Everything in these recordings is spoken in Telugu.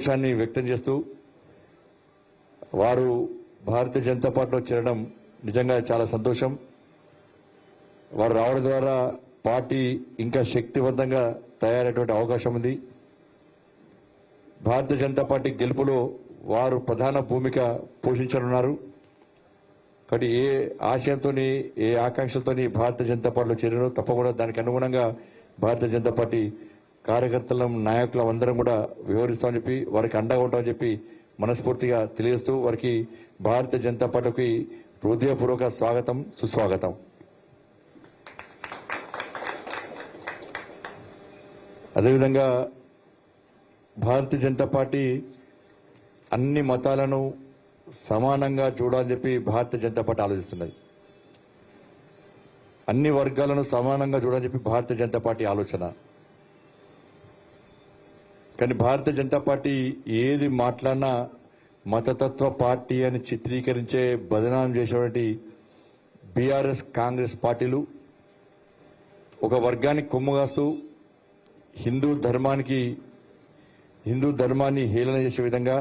సంతోషాన్ని వ్యక్తం చేస్తూ వారు భారతీయ జనతా పార్టీలో చేరడం నిజంగా చాలా సంతోషం. వారు రావడం ద్వారా పార్టీ ఇంకా శక్తివంతంగా తయారయ్యేటువంటి అవకాశం ఉంది. భారతీయ జనతా పార్టీ గెలుపులో వారు ప్రధాన భూమిక పోషించనున్నారు. కాబట్టి ఏ ఆశయంతో ఏ ఆకాంక్షలతో భారతీయ జనతా పార్టీలో చేరారో తప్పకుండా దానికి అనుగుణంగా భారతీయ జనతా పార్టీ కార్యకర్తలం నాయకులం అందరం కూడా వివరిస్తామని చెప్పి వారికి అండగా ఉంటామని చెప్పి మనస్ఫూర్తిగా తెలియజేస్తూ వారికి భారతీయ జనతా పార్టీకి హృదయపూర్వక స్వాగతం, సుస్వాగతం. అదేవిధంగా భారతీయ జనతా పార్టీ అన్ని మతాలను సమానంగా చూడాలని చెప్పి భారతీయ జనతా పార్టీ ఆలోచిస్తున్నది. అన్ని వర్గాలను సమానంగా చూడాలని చెప్పి భారతీయ జనతా పార్టీ ఆలోచన. కానీ భారతీయ జనతా పార్టీ ఏది మాట్లాడినా మతతత్వ పార్టీ అని చిత్రీకరించే బదనాం చేసేటువంటి బీఆర్ఎస్ కాంగ్రెస్ పార్టీలు ఒక వర్గానికి కొమ్ముగాస్తూ హిందూ ధర్మాన్ని హేళన చేసే విధంగా,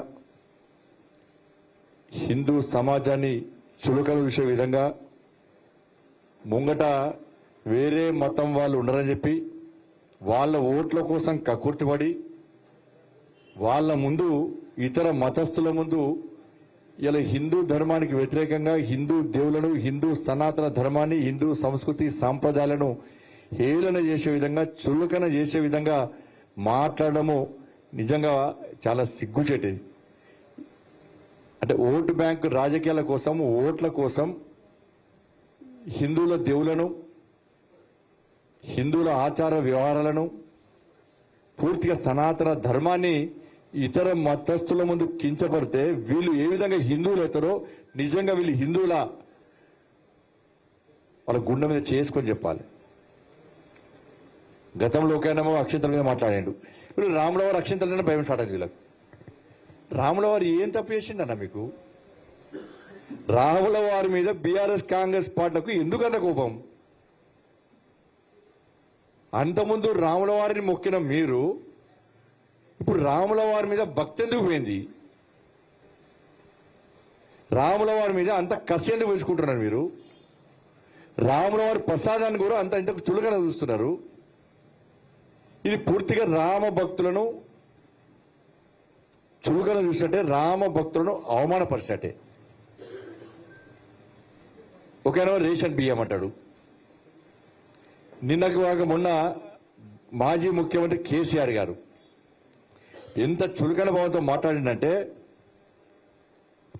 హిందూ సమాజాన్ని చులకన చూసే విధంగా, ముంగట వేరే మతం వాళ్ళు ఉండరని చెప్పి వాళ్ళ ఓట్ల కోసం కక్కుర్తిపడి వాళ్ళ ముందు ఇతర మతస్థుల ముందు ఇలా హిందూ ధర్మానికి వ్యతిరేకంగా హిందూ దేవులను, హిందూ సనాతన ధర్మాన్ని, హిందూ సంస్కృతి సాంప్రదాయాలను హేళన చేసే విధంగా, చులకన చేసే విధంగా మాట్లాడము నిజంగా చాలా సిగ్గుచేటది. అంటే ఓటు బ్యాంకు రాజకీయాల కోసం, ఓట్ల కోసం హిందువుల దేవులను, హిందువుల ఆచార వ్యవహారాలను, పూర్తిగా సనాతన ధర్మాన్ని ఇతర మతస్థుల ముందు కించపడితే వీళ్ళు ఏ విధంగా హిందువులు అవుతారో నిజంగా వీళ్ళు హిందువుల వాళ్ళ గుండె మీద చేసుకొని చెప్పాలి. గతంలో ఒకైనామో అక్షంతల మీద మాట్లాడాడు. ఇప్పుడు రాముల వారు అక్షంతల భయం స్టార్ట్ అయింది వీళ్ళకి. రాముల వారు ఏం తప్పు చేసిండన్న మీకు? రాముల వారి మీద బీఆర్ఎస్ కాంగ్రెస్ పార్టీలకు ఎందుకంత కోపం? అంతకుముందు రాముల వారిని మొక్కిన మీరు ఇప్పుడు రాముల వారి మీద భక్తి ఎందుకు పోయింది? రాముల వారి మీద అంత కసి ఎందుకు పెంచుకుంటున్నారు మీరు? రాముల వారి ప్రసాదాన్ని కూడా ఇంతకు చులకన చూస్తున్నారు. ఇది పూర్తిగా రామ భక్తులను చులకన చూసినట్టే, రామ భక్తులను అవమానపరిచినట్టే. ఒకనో రేషన్ బియ్యం అంటాడు. నిన్నకు మొన్న మాజీ ముఖ్యమంత్రి కేసీఆర్ గారు ఎంత చులకన భావంతో మాట్లాడిందంటే,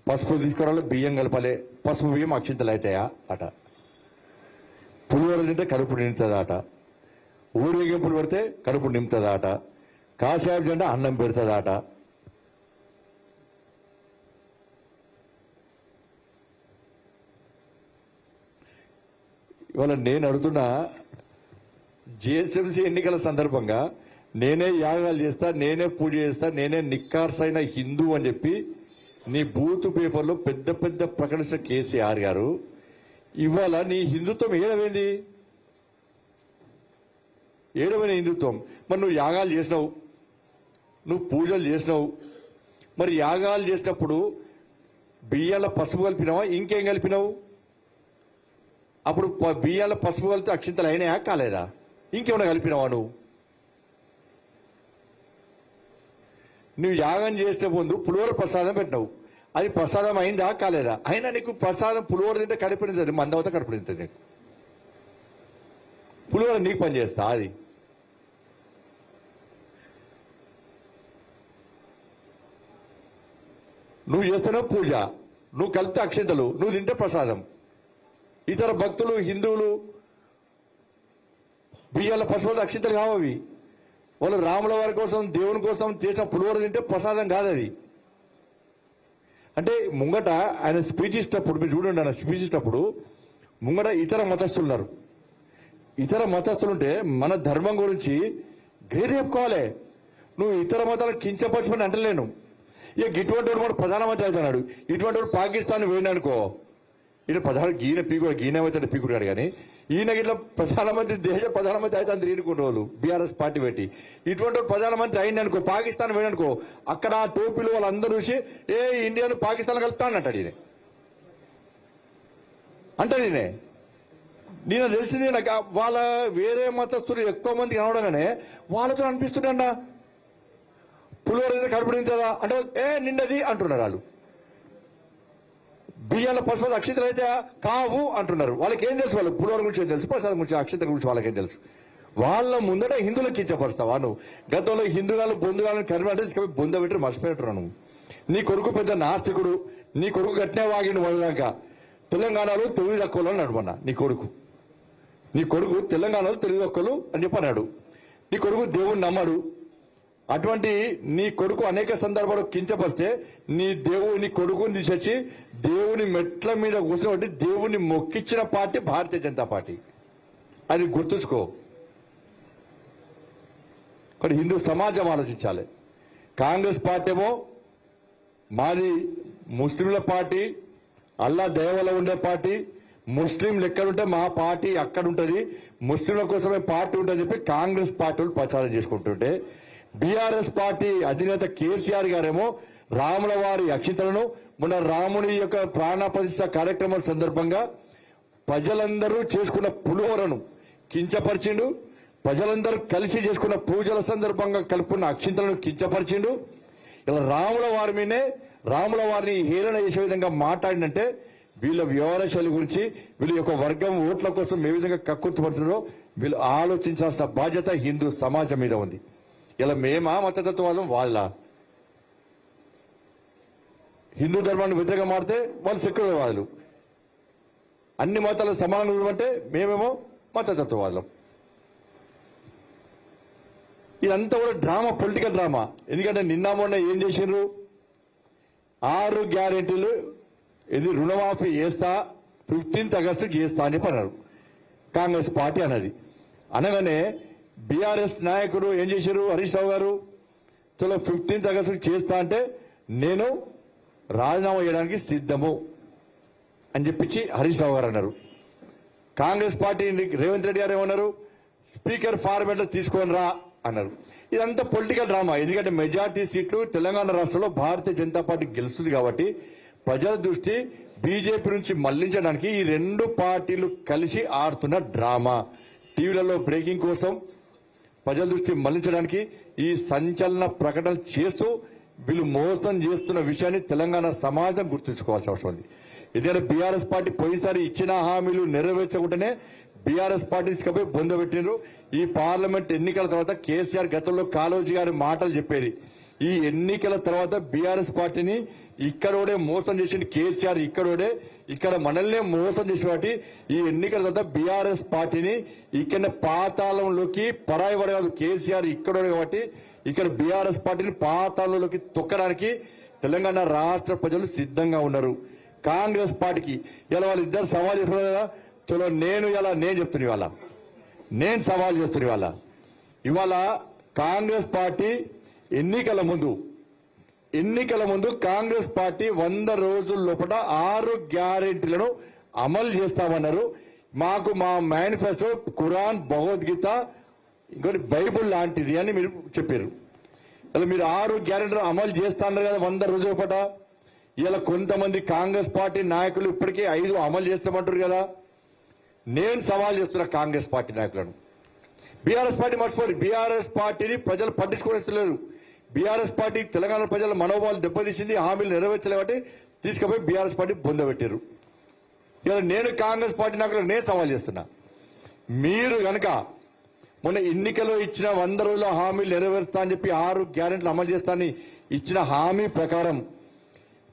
పసుపు తీసుకురావాలి, బియ్యం కలపాలి, పసుపు బియ్యం అక్షింతలు అవుతాయా అట, పులిహోర తింటే కడుపు నిండుతుందా అట, ఊరేగింపులు పెడితే కడుపు నింపుతుందా అట, కాసేపు జెండా అన్నం పెడుతుందా అట. ఇవాళ నేను అడుగుతున్నా, జిహెచ్ఎంసీ ఎన్నికల సందర్భంగా నేనే యాగాలు చేస్తా, నేనే పూజ చేస్తా, నేనే నిక్కార్సైన హిందూ అని చెప్పి నీ బూతు పేపర్లో పెద్ద పెద్ద ప్రకటించిన కేసీఆర్ గారు ఇవాళ నీ హిందుత్వం ఏడమైంది? ఏడమైన హిందుత్వం? మరి నువ్వు యాగాలు చేసినావు, నువ్వు పూజలు చేసినావు, మరి యాగాలు చేసినప్పుడు బియ్యాల పసుపు కలిపినావా, ఇంకేం కలిపినావు? అప్పుడు బియ్యాల పసుపు కలిపితే అక్షింతలు అయినాయా కాలేదా? ఇంకేమైనా కలిపినావా? నువ్వు యాగం చేసే ముందు పులిహోర ప్రసాదం పెట్టినావు, అది ప్రసాదం అయిందా కాలేదా? అయినా నీకు ప్రసాదం పులిహోర తింటే కడుపునింది, మందవత కడుపునింది. నీకు పులిహోర నీకు పని చేస్తా? అది నువ్వు చేస్తున్నావు పూజ, నువ్వు కలిపితే అక్షింతలు, నువ్వు తింటే ప్రసాదం. ఇతర భక్తులు హిందువులు బియ్యాల పశువులు అక్షింతలు కావవి. వాళ్ళు రాముల వారి కోసం, దేవుని కోసం చేసిన పులిహోర తింటే ప్రసాదం కాదు అది. అంటే ముంగట ఆయన స్పీచ్ ఇచ్చినప్పుడు మీరు చూడండి, ఆయన స్పీచ్ ఇచ్చినప్పుడు ముంగట ఇతర మతస్థులు ఉన్నారు. ఇతర మతస్థులుంటే మన ధర్మం గురించి గేరు చెప్పుకోవాలి. నువ్వు ఇతర మతాలకు కించపరచమని అంటలేను. ఇక ఇటువంటి వాడు కూడా ప్రధానమంత్రి అవుతున్నాడు. ఇటువంటి వాడు పాకిస్తాన్ పోయిననుకో, ఈయన గీనమైతే పీకుడు కానీ ఈయన ఇట్లా ప్రధానమంత్రి దేశ ప్రధానమంత్రి అయితే అందరు ఈడుకునే వాళ్ళు బీఆర్ఎస్ పార్టీ పెట్టి ఇటువంటి ప్రధానమంత్రి అయింది అనుకో పాకిస్తాన్ పోయిననుకో అక్కడ ఆ టోపీలు వాళ్ళందరూ చూసి ఇండియాను పాకిస్తాన్ కలుపుతానంటాడు ఈయన అంటాడు ఈయన నేను తెలిసింది నాకు వాళ్ళ వేరే మతస్థులు ఎక్కువ మంది కనవడంగానే వాళ్ళతో అనిపిస్తుండ పులిహోర కనపడింది కదా అంటే నిన్నది అంటున్నారు వాళ్ళు బియ్యాల పశువులు అక్షితలు అయితే కావు అంటున్నారు వాళ్ళకి ఏం తెలుసు వాళ్ళు పులిహోర గురించి ఏం తెలుసు ప్రసాదం గురించి అక్షితల గురించి వాళ్ళకేం తెలుసు వాళ్ళ ముందట హిందువులకు కించపరుస్తావా నువ్వు గతంలో హిందుగాలు బొందుగాలను కరిమంటే బొంద పెట్టి మర్చిపోయినట్టు నువ్వు నీ కొడుకు పెద్ద నాస్తికుడు నీ కొడుకు గట్టినే వాగిండు వదలాక తెలంగాణలో తెలివి తక్కువలో నడుమన్నా నీ కొడుకు తెలంగాణలో తెలివి తక్కువలు అని చెప్పన్నాడు నీ కొడుకు దేవుణ్ణి నమ్మడు అటువంటి నీ కొడుకు అనేక సందర్భాలు కించపరిస్తే నీ కొడుకుని తీసేసి దేవుని మెట్ల మీద కూర్చోబెట్టి దేవుని మొక్కిచ్చిన పార్టీ భారతీయ జనతా పార్టీ అది గుర్తుంచుకో కానీ హిందూ సమాజం ఆలోచించాలి కాంగ్రెస్ పార్టీ ఏమో మాది ముస్లింల పార్టీ అల్లా దయవల్ల ఉండే పార్టీ ముస్లింలు ఎక్కడుంటే మా పార్టీ అక్కడ ఉంటుంది ముస్లింల కోసమే పార్టీ ఉంటుందని చెప్పి కాంగ్రెస్ పార్టీలు ప్రచారం చేసుకుంటుంటే బీఆర్ఎస్ పార్టీ అధినేత కేసీఆర్ గారేమో రాముల వారి అక్షింతలను మొన్న రాముని యొక్క ప్రాణ ప్రతిష్ఠ కార్యక్రమం సందర్భంగా ప్రజలందరూ చేసుకున్న పులిహోరను కించపరిచిండు ప్రజలందరూ కలిసి చేసుకున్న పూజల సందర్భంగా కలుపుకున్న అక్షింతలను కించపరిచిండు ఇలా రాముల వారిని హేళన చేసే విధంగా మాట్లాడినంటే వీళ్ళ వ్యవహార శైలి గురించి వీళ్ళ యొక్క వర్గం ఓట్ల కోసం ఏ విధంగా కక్కుర్తిపడుతున్నారో వీళ్ళు ఆలోచించాల్సిన బాధ్యత హిందూ సమాజం మీద ఉంది ఇలా మేమా మతతత్వాలు వాళ్ళ హిందూ ధర్మాన్ని వ్యతిరేకంగా మారితే వాళ్ళు సెక్యులర్వాదులు అన్ని మతాలు సమానంగా ఉండమంటే మేమేమో మతతత్వవాదులం ఇదంతా కూడా డ్రామా పొలిటికల్ డ్రామా ఎందుకంటే నిన్న మొన్న ఏం చేసిండ్రు 6 గ్యారెంటీలు ఇది రుణమాఫీ చేస్తా 15th ఆగస్టు చేస్తా అని చెప్పన్నారు కాంగ్రెస్ పార్టీ అన్నది అనగానే బీఆర్ఎస్ నాయకుడు ఏం చేశారు హరీష్ రావు గారు చలో 15th ఆగస్టు చేస్తా అంటే నేను రాజీనామా చేయడానికి సిద్ధము అని చెప్పించి హరీష్ రావు గారు అన్నారు కాంగ్రెస్ పార్టీ రేవంత్ రెడ్డి గారు ఏమన్నారు స్పీకర్ ఫార్మాట్ లో తీసుకొని రా అన్నారు ఇదంతా పొలిటికల్ డ్రామా ఎందుకంటే మెజార్టీ సీట్లు తెలంగాణ రాష్ట్రంలో భారతీయ జనతా పార్టీ గెలుస్తుంది కాబట్టి ప్రజల దృష్టి బీజేపీ నుంచి మళ్లించడానికి ఈ 2 పార్టీలు కలిసి ఆడుతున్న డ్రామా టీవీలలో బ్రేకింగ్ కోసం ప్రజల దృష్టి మళ్లించడానికి ఈ సంచలన ప్రకటన చేస్తూ వీళ్ళు మోసం చేస్తున్న విషయాన్ని తెలంగాణ సమాజం గుర్తుంచుకోవాల్సిన అవసరం ఉంది ఎందుకంటే బీఆర్ఎస్ పార్టీ పోయినసారి ఇచ్చిన హామీలు నెరవేర్చకుండానే బీఆర్ఎస్ పార్టీ తీసుకుపోయి బొందబెట్టినారు ఈ పార్లమెంట్ ఎన్నికల తర్వాత కేసీఆర్ గతంలో కాళోజీ గారి మాటలు చెప్పేది ఈ ఎన్నికల తర్వాత బీఆర్ఎస్ పార్టీని ఇక్కడోడే మోసం చేసింది కేసీఆర్ ఇక్కడ మనల్నే మోసం చేసి కాబట్టి ఈ ఎన్నికల తర్వాత బీఆర్ఎస్ పార్టీని ఇక్కడ పాతాళంలోకి పరాయి పడగాదు కేసీఆర్ ఇక్కడోడే కాబట్టి ఇక్కడ బీఆర్ఎస్ పార్టీని పాతాళంలోకి తొక్కడానికి తెలంగాణ రాష్ట్ర ప్రజలు సిద్ధంగా ఉన్నారు కాంగ్రెస్ పార్టీకి ఇలా వాళ్ళిద్దరు సవాల్ చేస్తున్నారు కదా చలో నేను చెప్తున్నా నేను సవాల్ చేస్తున్నా ఇవాళ కాంగ్రెస్ పార్టీ ఎన్నికల ముందు కాంగ్రెస్ పార్టీ 100 రోజుల లోపల 6 గ్యారెంటీలను అమలు చేస్తామన్నారు మాకు మా మేనిఫెస్టో ఖురాన్ భగవద్గీత ఇంకోటి బైబుల్ లాంటిది అని మీరు చెప్పారు అలా మీరు 6 గ్యారెంటీలు అమలు చేస్తాన్నారు కదా 100 రోజుల లోపల ఇలా కొంతమంది కాంగ్రెస్ పార్టీ నాయకులు ఇప్పటికే 5 అమలు చేస్తామంటారు కదా నేను సవాల్ చేస్తున్నా కాంగ్రెస్ పార్టీ నాయకులను బీఆర్ఎస్ పార్టీ మర్చిపోరు బీఆర్ఎస్ పార్టీని ప్రజలు పట్టించుకోలేరు బీఆర్ఎస్ పార్టీ తెలంగాణ ప్రజల మనోభావాలు దెబ్బతీసింది హామీలు నెరవేర్చలేబట్టి తీసుకుపోయి బీఆర్ఎస్ పార్టీ బొందబెట్టారు ఇలా నేను కాంగ్రెస్ పార్టీ నాయకులకు నేను సవాల్ చేస్తున్నా మీరు గనక మొన్న ఎన్నికల్లో ఇచ్చిన 100 రోజుల హామీలు నెరవేరుస్తా అని చెప్పి 6 గ్యారెంటీలు అమలు చేస్తానని ఇచ్చిన హామీ ప్రకారం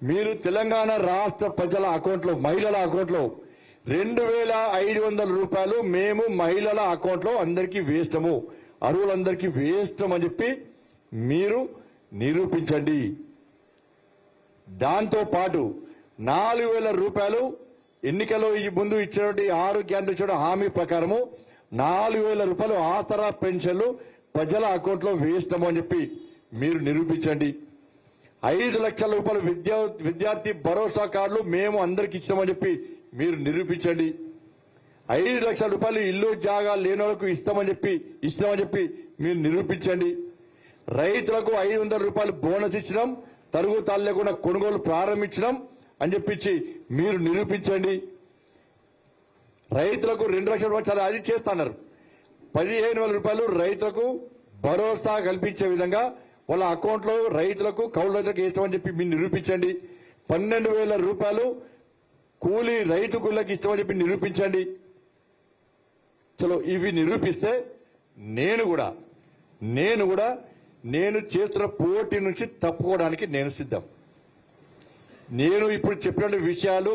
మీరు తెలంగాణ రాష్ట్ర ప్రజల అకౌంట్లో మహిళల అకౌంట్లో 2,500 రూపాయలు మేము మహిళల అకౌంట్లో అందరికీ వేస్తాము అర్హులందరికీ వేస్తాం అని చెప్పి మీరు నిరూపించండి దాంతో పాటు 4,000 రూపాయలు ఎన్నికల్లో ముందు ఇచ్చినటువంటి 6 గ్యారెంటీ ఇచ్చిన హామీ ప్రకారము 4,000 రూపాయలు ఆసరా పెన్షన్లు ప్రజల అకౌంట్లో వేస్తాము అని చెప్పి మీరు నిరూపించండి 5 లక్షల రూపాయలు విద్యార్థి భరోసా కార్డులు మేము అందరికి ఇచ్చామని చెప్పి మీరు నిరూపించండి. 5 లక్షల రూపాయలు ఇల్లు జాగా లేని వాళ్ళకు ఇస్తామని చెప్పి మీరు నిరూపించండి. రైతులకు 500 రూపాయలు బోనస్ ఇచ్చినాం, తరుగుతాలు లేకుండా కొనుగోలు ప్రారంభించినాం అని చెప్పించి మీరు నిరూపించండి. రైతులకు 2 లక్షల రూపాయలు చాలా అది చేస్తున్నారు. 15,000 రూపాయలు రైతులకు భరోసా కల్పించే విధంగా వాళ్ళ అకౌంట్లో రైతులకు కౌలు రైతులకు ఇస్తామని చెప్పి మీరు నిరూపించండి. 12,000 రూపాయలు రైతు కూలీలకు ఇస్తామని చెప్పి నిరూపించండి. చలో ఇవి నిరూపిస్తే నేను కూడా చేస్తున్న పోటీ నుంచి తప్పుకోవడానికి నేను సిద్ధం. నేను ఇప్పుడు చెప్పిన విషయాలు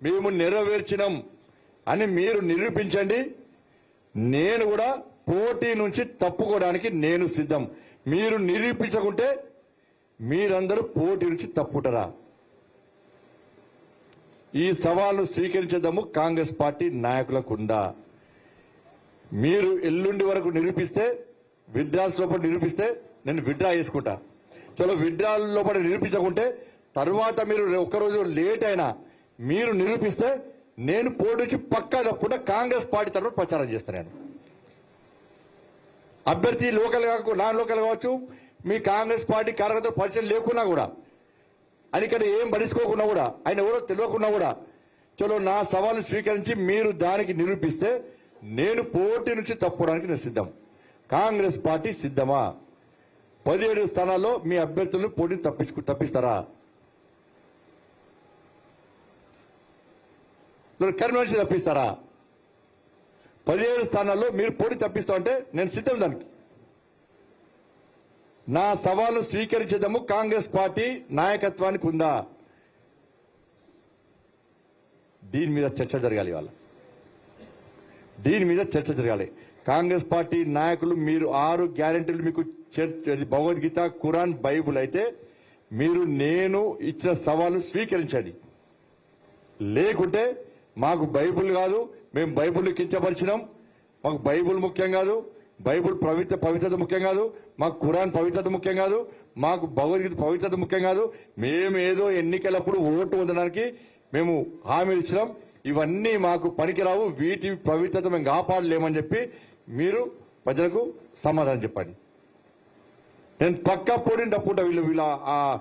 మేము నెరవేర్చినాం అని మీరు నిరూపించండి. నేను కూడా పోటీ నుంచి తప్పుకోవడానికి నేను సిద్ధం. మీరు నిరూపించకుంటే మీరందరూ పోటీ నుంచి తప్పుకుంటారా? ఈ సవాల్ను స్వీకరించేద్దాము కాంగ్రెస్ పార్టీ నాయకులకుందా. మీరు ఎల్లుండి వరకు నిరూపిస్తే, విత్డ్రాల్స్ లోపల నిరూపిస్తే నేను విత్డ్రా చేసుకుంటా. చలో విత్డ్రాల్ లోపల నిరూపించకుంటే తర్వాత మీరు ఒక్కరోజు లేట్ అయినా మీరు నిరూపిస్తే నేను పోటీ నుంచి పక్కా తప్పకుండా కాంగ్రెస్ పార్టీ తరఫున ప్రచారం చేస్తాను. అభ్యర్థి లోకల్ నాన్ లోకల్ కావచ్చు, మీ కాంగ్రెస్ పార్టీ కార్యకర్తలు పరిచయం లేకున్నా కూడా, అని ఇక్కడ ఏం పట్టించుకోకుండా కూడా, ఆయన ఎవరో తెలియకుండా కూడా, చలో నా సవాలు స్వీకరించి మీరు దానికి నిరూపిస్తే నేను పోటీ నుంచి తప్పుకోవడానికి నేను సిద్ధం. కాంగ్రెస్ పార్టీ సిద్ధమా? 17 స్థానాల్లో మీ అభ్యర్థులను పోటీని తప్పిస్తారా? కన్వెన్షన్ తప్పిస్తారా? 17 స్థానాల్లో మీరు పోటీ తప్పిస్తా అంటే నేను సిద్ధం. దానికి నా సవాలు స్వీకరించేదము కాంగ్రెస్ పార్టీ నాయకత్వానికి ఉందా? దీని మీద చర్చ జరగాలి. దీని మీద చర్చ జరగాలి. కాంగ్రెస్ పార్టీ నాయకులు మీరు 6 గ్యారెంటీలు మీకు భగవద్గీత, ఖురాన్, బైబుల్ అయితే మీరు నేను ఇచ్చిన సవాలు స్వీకరించండి. లేకుంటే మాకు బైబుల్ కాదు, మేము బైబుల్ కించపరిచినాం, మాకు బైబుల్ ముఖ్యం కాదు, బైబుల్ పవిత్రత ముఖ్యం కాదు, మాకు ఖురాన్ పవిత్రత ముఖ్యం కాదు, మాకు భగవద్గీత పవిత్రత ముఖ్యం కాదు, మేము ఏదో ఎన్నికలప్పుడు ఓటు పొందడానికి మేము హామీలు ఇచ్చినాం, ఇవన్నీ మాకు పనికిరావు, వీటి పవిత్రత మేము కాపాడలేమని చెప్పి మీరు ప్రజలకు సమాధానం చెప్పండి. నేను పక్కా పోటీని తప్పుకుంటా. వీళ్ళ